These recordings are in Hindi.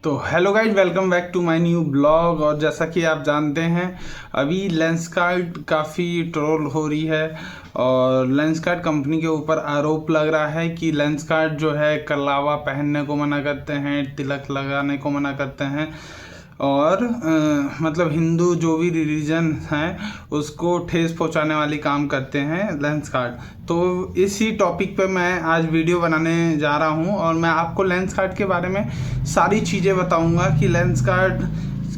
तो hello guys, welcome back to my new blog. और जैसा कि आप जानते हैं, अभी लेंसकार्ट काफ़ी ट्रोल हो रही है और लेंसकार्ट कंपनी के ऊपर आरोप लग रहा है कि लेंसकार्ट जो है कलावा पहनने को मना करते हैं, तिलक लगाने को मना करते हैं और मतलब हिंदू जो भी रिलीजन है उसको ठेस पहुंचाने वाली काम करते हैं लेंसकार्ट। तो इसी टॉपिक पे मैं आज वीडियो बनाने जा रहा हूं और मैं आपको लेंसकार्ट के बारे में सारी चीज़ें बताऊंगा कि लेंसकार्ट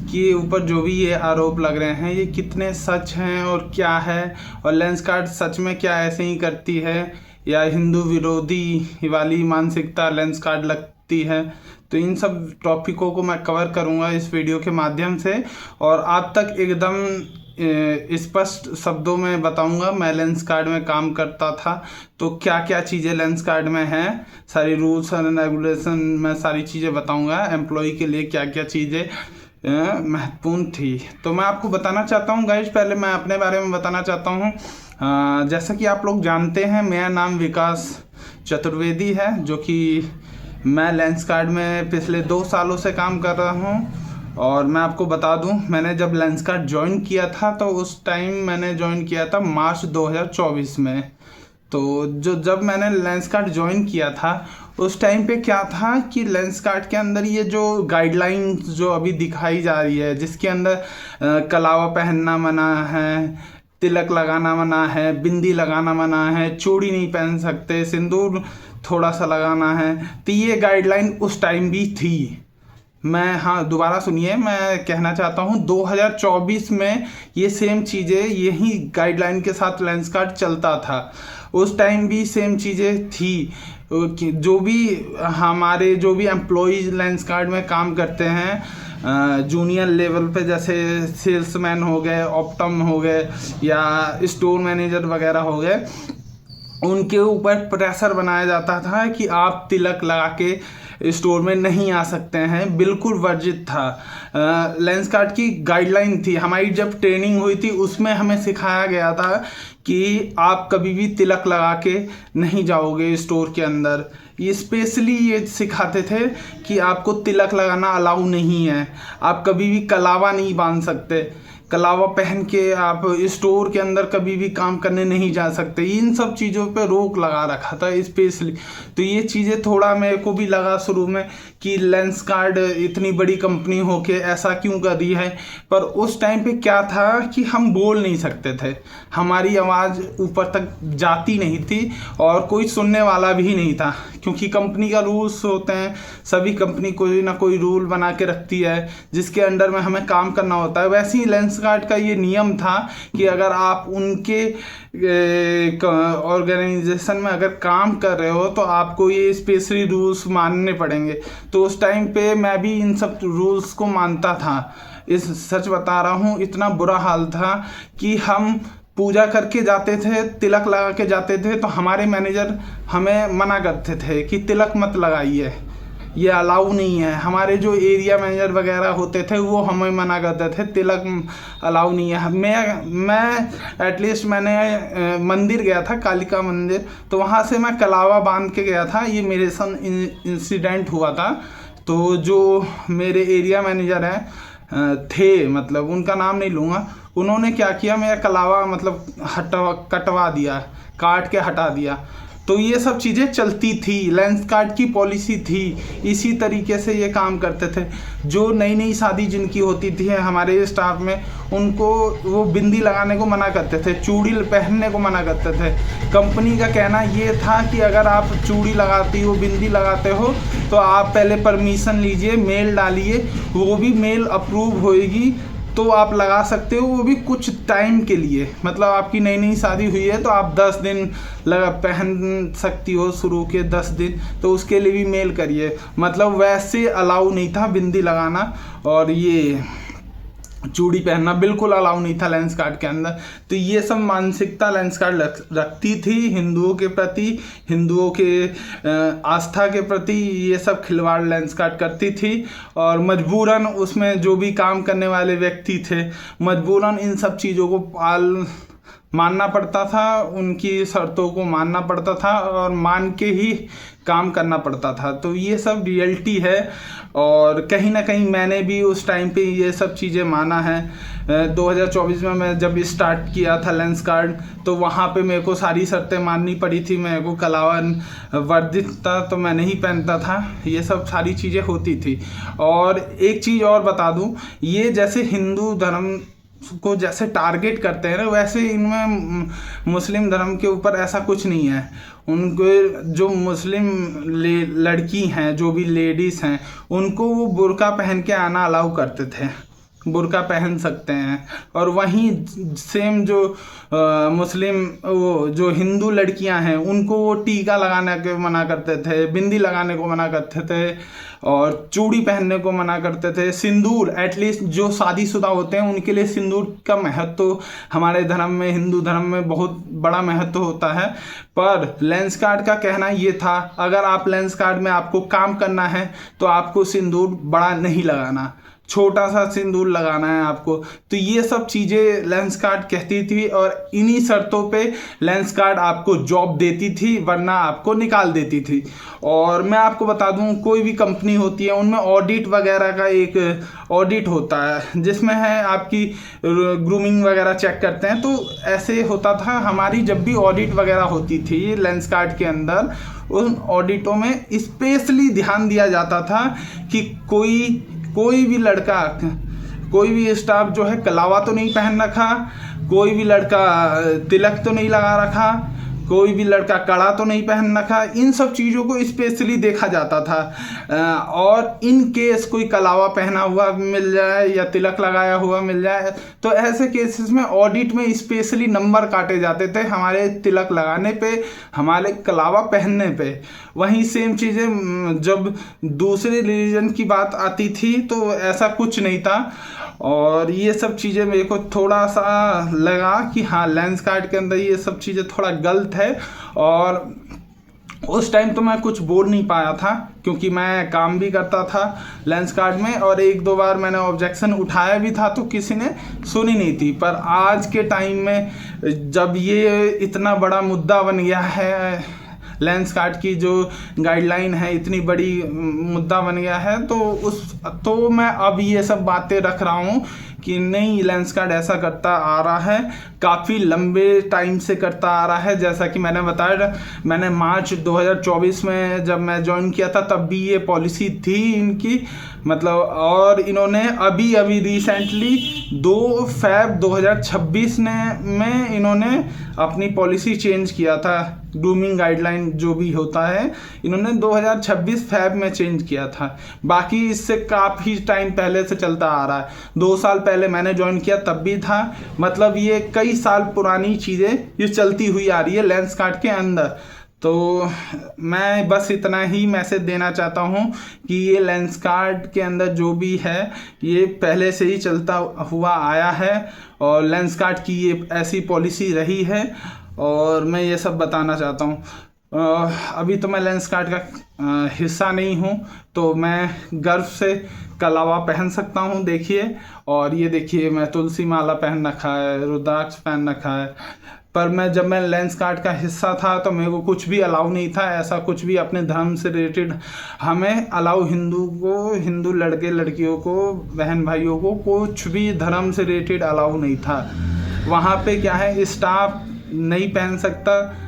के ऊपर जो भी ये आरोप लग रहे हैं ये कितने सच हैं और क्या है, और लेंसकार्ट सच में क्या ऐसे ही करती है या हिंदू विरोधी वाली मानसिकता लेंसकार्ट लगती है। तो इन सब टॉपिकों को मैं कवर करूंगा इस वीडियो के माध्यम से और आप तक एकदम स्पष्ट शब्दों में बताऊंगा। मैं लेंसकार्ट में काम करता था तो क्या क्या चीज़ें लेंसकार्ट में हैं, सारी रूल्स एंड रेगुलेशन में सारी चीज़ें बताऊंगा। एम्प्लॉय के लिए क्या क्या चीज़ें महत्वपूर्ण थी तो मैं आपको बताना चाहता हूँ। गाइज, पहले मैं अपने बारे में बताना चाहता हूँ। जैसा कि आप लोग जानते हैं, मेरा नाम विकास चतुर्वेदी है, जो कि मैं लेंसकार्ट में पिछले 2 सालों से काम कर रहा हूँ। और मैं आपको बता दूं, मैंने जब लेंसकार्ट ज्वाइन किया था तो उस टाइम मैंने ज्वाइन किया था मार्च 2024 में। तो जब मैंने लेंसकार्ट ज्वाइन किया था उस टाइम पे क्या था कि लेंसकार्ट के अंदर ये जो गाइडलाइंस जो अभी दिखाई जा रही है, जिसके अंदर कलावा पहनना मना है, तिलक लगाना मना है, बिंदी लगाना मना है, चूड़ी नहीं पहन सकते, सिंदूर थोड़ा सा लगाना है, तो ये गाइडलाइन उस टाइम भी थी। मैं दोबारा सुनिए, मैं कहना चाहता हूँ 2024 में ये सेम चीज़ें यही गाइडलाइन के साथ लेंसकार्ट चलता था। उस टाइम भी सेम चीज़ें थी कि जो भी एम्प्लॉयज़ लेंसकार्ट में काम करते हैं जूनियर लेवल पे, जैसे सेल्समैन हो गए, ऑप्टम हो गए या स्टोर मैनेजर वगैरह हो गए, उनके ऊपर प्रेशर बनाया जाता था कि आप तिलक लगा के स्टोर में नहीं आ सकते हैं, बिल्कुल वर्जित था। लेंसकार्ट की गाइडलाइन थी। हमारी जब ट्रेनिंग हुई थी उसमें हमें सिखाया गया था कि आप कभी भी तिलक लगा के नहीं जाओगे स्टोर के अंदर। ये स्पेशली ये सिखाते थे कि आपको तिलक लगाना अलाउ नहीं है, आप कभी भी कलावा नहीं बांध सकते, कलावा पहन के आप स्टोर के अंदर कभी भी काम करने नहीं जा सकते। इन सब चीज़ों पे रोक लगा रखा था स्पेशली। तो ये चीज़ें थोड़ा मेरे को भी लगा शुरू में कि लेंसकार्ट इतनी बड़ी कंपनी होके ऐसा क्यों कर रही है। पर उस टाइम पे क्या था कि हम बोल नहीं सकते थे, हमारी आवाज़ ऊपर तक जाती नहीं थी और कोई सुनने वाला भी नहीं था, क्योंकि कंपनी का रूल्स होते हैं। सभी कंपनी कोई ना कोई रूल बना के रखती है जिसके अंडर में हमें काम करना होता है। वैसे ही लेंसकार्ट का ये नियम था कि अगर आप उनके ऑर्गेनाइजेशन में अगर काम कर रहे हो तो आपको ये स्पेशली रूल्स मानने पड़ेंगे। तो उस टाइम पे मैं भी इन सब रूल्स को मानता था। सच बता रहा हूँ, इतना बुरा हाल था कि हम पूजा करके जाते थे, तिलक लगा के जाते थे तो हमारे मैनेजर हमें मना करते थे कि तिलक मत लगाइए, ये अलाउ नहीं है। हमारे जो एरिया मैनेजर वगैरह होते थे वो हमें मना करते थे, तिलक अलाउ नहीं है। मैं एटलीस्ट मैंने मंदिर गया था, कालिका मंदिर, तो वहाँ से मैं कलावा बांध के गया था। ये मेरे संग इंसिडेंट हुआ था। तो जो मेरे एरिया मैनेजर हैं थे, मतलब उनका नाम नहीं लूँगा, उन्होंने क्या किया, मेरा कलावा मतलब कटवा दिया, काट के हटा दिया। तो ये सब चीज़ें चलती थी, लेंसकार्ट की पॉलिसी थी, इसी तरीके से ये काम करते थे। जो नई नई शादी जिनकी होती थी हमारे स्टाफ में, उनको वो बिंदी लगाने को मना करते थे, चूड़ी पहनने को मना करते थे। कंपनी का कहना ये था कि अगर आप चूड़ी लगाती हो, बिंदी लगाते हो, तो आप पहले परमिशन लीजिए, मेल डालिए, वो भी मेल अप्रूव होएगी तो आप लगा सकते हो, वो भी कुछ टाइम के लिए। मतलब आपकी नई नई शादी हुई है तो आप 10 दिन पहन सकती हो, शुरू के 10 दिन, तो उसके लिए भी मेल करिए। मतलब वैसे अलाउ नहीं था बिंदी लगाना और ये चूड़ी पहनना बिल्कुल अलाउ नहीं था लेंसकार्ट के अंदर। तो ये सब मानसिकता लेंसकार्ट रखती थी हिंदुओं के प्रति, हिंदुओं के आस्था के प्रति। ये सब खिलवाड़ लेंसकार्ट करती थी और मजबूरन उसमें जो भी काम करने वाले व्यक्ति थे मजबूरन इन सब चीज़ों को मानना पड़ता था, उनकी शर्तों को मानना पड़ता था और मान के ही काम करना पड़ता था। तो ये सब रियलिटी है और कहीं ना कहीं मैंने भी उस टाइम पे ये सब चीज़ें माना है। 2024 में मैं जब स्टार्ट किया था लेंसकार्ट, तो वहाँ पे मेरे को सारी शर्तें माननी पड़ी थी। मेरे को कलावन वर्दित था तो मैं नहीं पहनता था, ये सब सारी चीज़ें होती थी। और एक चीज़ और बता दूँ, ये जैसे हिंदू धर्म को जैसे टारगेट करते हैं ना, वैसे इनमें मुस्लिम धर्म के ऊपर ऐसा कुछ नहीं है। उनको जो मुस्लिम लड़की हैं, जो भी लेडीज़ हैं, उनको वो बुर्का पहन के आना अलाउ करते थे, बुर्का पहन सकते हैं। और वहीं सेम जो मुस्लिम वो जो हिंदू लड़कियां हैं, उनको वो टीका लगाने के मना करते थे, बिंदी लगाने को मना करते थे और चूड़ी पहनने को मना करते थे। सिंदूर, एटलीस्ट जो शादीशुदा होते हैं उनके लिए सिंदूर का महत्व हमारे धर्म में, हिंदू धर्म में बहुत बड़ा महत्व होता है। पर लेंसकार्ट का कहना ये था, अगर आप लेंसकार्ट में आपको काम करना है तो आपको सिंदूर बड़ा नहीं लगाना, छोटा सा सिंदूर लगाना है आपको। तो ये सब चीज़ें लेंसकार्ट कहती थी और इन्हीं शर्तों पे लेंसकार्ट आपको जॉब देती थी, वरना आपको निकाल देती थी। और मैं आपको बता दूं, कोई भी कंपनी होती है उनमें ऑडिट वगैरह का एक ऑडिट होता है, जिसमें है आपकी ग्रूमिंग वगैरह चेक करते हैं। तो ऐसे होता था, हमारी जब भी ऑडिट वगैरह होती थी लेंसकार्ट के अंदर, उन ऑडिटों में स्पेशली ध्यान दिया जाता था कि कोई भी लड़का, कोई भी स्टाफ जो है कलावा तो नहीं पहन रखा, कोई भी लड़का तिलक तो नहीं लगा रखा, कोई भी लड़का कड़ा तो नहीं पहन रखा। इन सब चीज़ों को स्पेशली देखा जाता था। और इन केस कोई कलावा पहना हुआ मिल जाए या तिलक लगाया हुआ मिल जाए, तो ऐसे केसेस में ऑडिट में स्पेशली नंबर काटे जाते थे, हमारे तिलक लगाने पे, हमारे कलावा पहनने पे। वहीं सेम चीज़ें जब दूसरे रिलीजन की बात आती थी तो ऐसा कुछ नहीं था। और ये सब चीज़ें मेरे को थोड़ा सा लगा कि हाँ, लेंसकार्ट के अंदर ये सब चीज़ें थोड़ा गलत है। और उस टाइम तो मैं कुछ बोल नहीं पाया था, क्योंकि मैं काम भी करता था लेंसकार्ट में, और एक दो बार मैंने ऑब्जेक्शन उठाया भी था तो किसी ने सुनी नहीं थी। पर आज के टाइम में जब ये इतना बड़ा मुद्दा बन गया है, लेंसकार्ट की जो गाइडलाइन है इतनी बड़ी मुद्दा बन गया है, तो मैं अब ये सब बातें रख रहा हूँ कि नहीं, लेंसकार्ट ऐसा करता आ रहा है, काफ़ी लंबे टाइम से करता आ रहा है। जैसा कि मैंने बताया, मैंने मार्च 2024 में जब मैं ज्वाइन किया था तब भी ये पॉलिसी थी इनकी, मतलब। और इन्होंने अभी रिसेंटली 2 फरवरी 2026 में इन्होंने अपनी पॉलिसी चेंज किया था। ग्रूमिंग गाइडलाइन जो भी होता है, इन्होंने 2026 फरवरी में चेंज किया था। बाकी इससे काफ़ी टाइम पहले से चलता आ रहा है। 2 साल पहले मैंने ज्वाइन किया तब भी था, मतलब ये कई साल पुरानी चीज़ें ये चलती हुई आ रही है लेंसकार्ट के अंदर। तो मैं बस इतना ही मैसेज देना चाहता हूँ कि ये लेंसकार्ट के अंदर जो भी है ये पहले से ही चलता हुआ आया है और लेंसकार्ट की ये ऐसी पॉलिसी रही है, और मैं ये सब बताना चाहता हूँ। अभी तो मैं लेंसकार्ट का हिस्सा नहीं हूँ, तो मैं गर्व से कलावा पहन सकता हूँ, देखिए। और ये देखिए, मैं तुलसी माला पहन रखा है, रुद्राक्ष पहन रखा है। पर जब मैं लेंसकार्ट का हिस्सा था तो मेरे को कुछ भी अलाउ नहीं था, ऐसा कुछ भी अपने धर्म से रिलेटेड हमें अलाउ, हिंदू लड़के लड़कियों को, बहन भाइयों को कुछ भी धर्म से रिलेटेड अलाउ नहीं था। वहाँ पे क्या है, स्टाफ नहीं पहन सकता।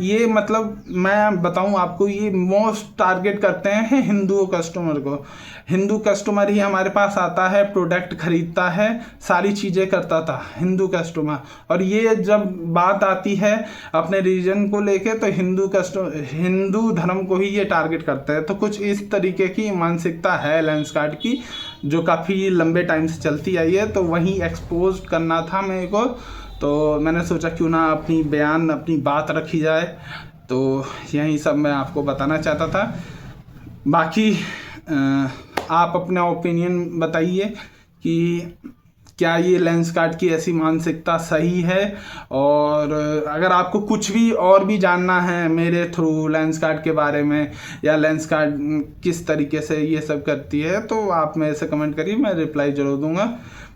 ये मतलब मैं बताऊं आपको, ये मोस्ट टारगेट करते हैं हिंदू कस्टमर को। हिंदू कस्टमर ही हमारे पास आता है, प्रोडक्ट खरीदता है, सारी चीज़ें करता था हिंदू कस्टमर। और ये जब बात आती है अपने रीजन को लेके, तो हिंदू धर्म को ही ये टारगेट करते हैं। तो कुछ इस तरीके की मानसिकता है लेंसकार्ट की, जो काफ़ी लंबे टाइम से चलती आई है। तो वहीं एक्सपोज करना था मेरे को, तो मैंने सोचा क्यों ना अपनी बात रखी जाए। तो यही सब मैं आपको बताना चाहता था। बाकी आप अपना ओपिनियन बताइए कि क्या ये लेंसकार्ट की ऐसी मानसिकता सही है। और अगर आपको कुछ भी और भी जानना है मेरे थ्रू लेंसकार्ट के बारे में, या लेंसकार्ट किस तरीके से ये सब करती है, तो आप मेरे से कमेंट करिए, मैं रिप्लाई ज़रूर दूंगा।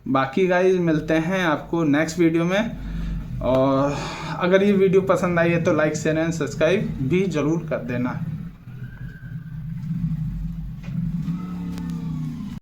बाकी गाइस, मिलते हैं आपको नेक्स्ट वीडियो में। और अगर ये वीडियो पसंद आई है तो लाइक शेयर एंड सब्सक्राइब भी ज़रूर कर देना।